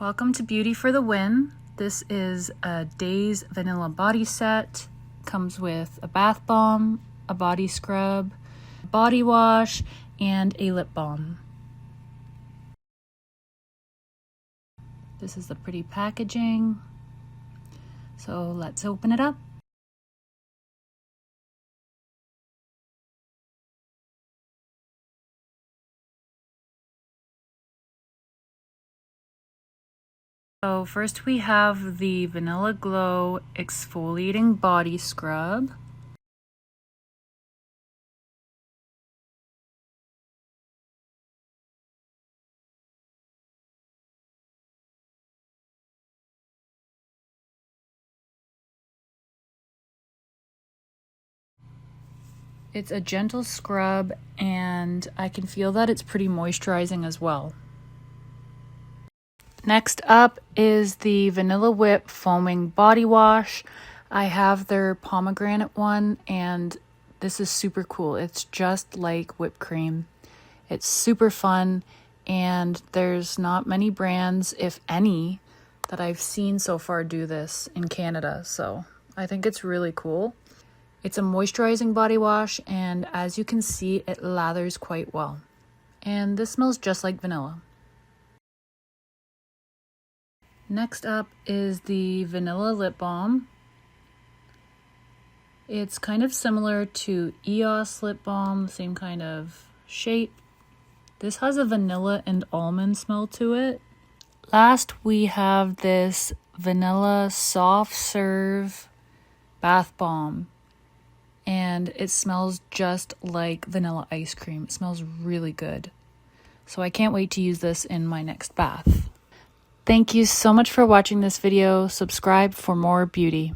Welcome to Beauty for the Win. This is a Daise vanilla body set. Comes with a bath bomb, a body scrub, body wash, and a lip balm. This is the pretty packaging. So let's open it up. So first we have the Vanilla Glow Exfoliating Body Scrub. It's a gentle scrub and I can feel that it's pretty moisturizing as well. Next up is the Vanilla Whip Foaming Body Wash. I have their pomegranate one and this is super cool. It's just like whipped cream. It's super fun and there's not many brands, if any, that I've seen so far do this in Canada. So I think it's really cool. It's a moisturizing body wash and as you can see, it lathers quite well. And this smells just like vanilla. Next up is the Vanilla Lip Balm. It's kind of similar to EOS Lip Balm, same kind of shape. This has a vanilla and almond smell to it. Last, we have this Vanilla Soft Serve Bath Balm. And it smells just like vanilla ice cream. It smells really good. So I can't wait to use this in my next bath. Thank you so much for watching this video. Subscribe for more beauty.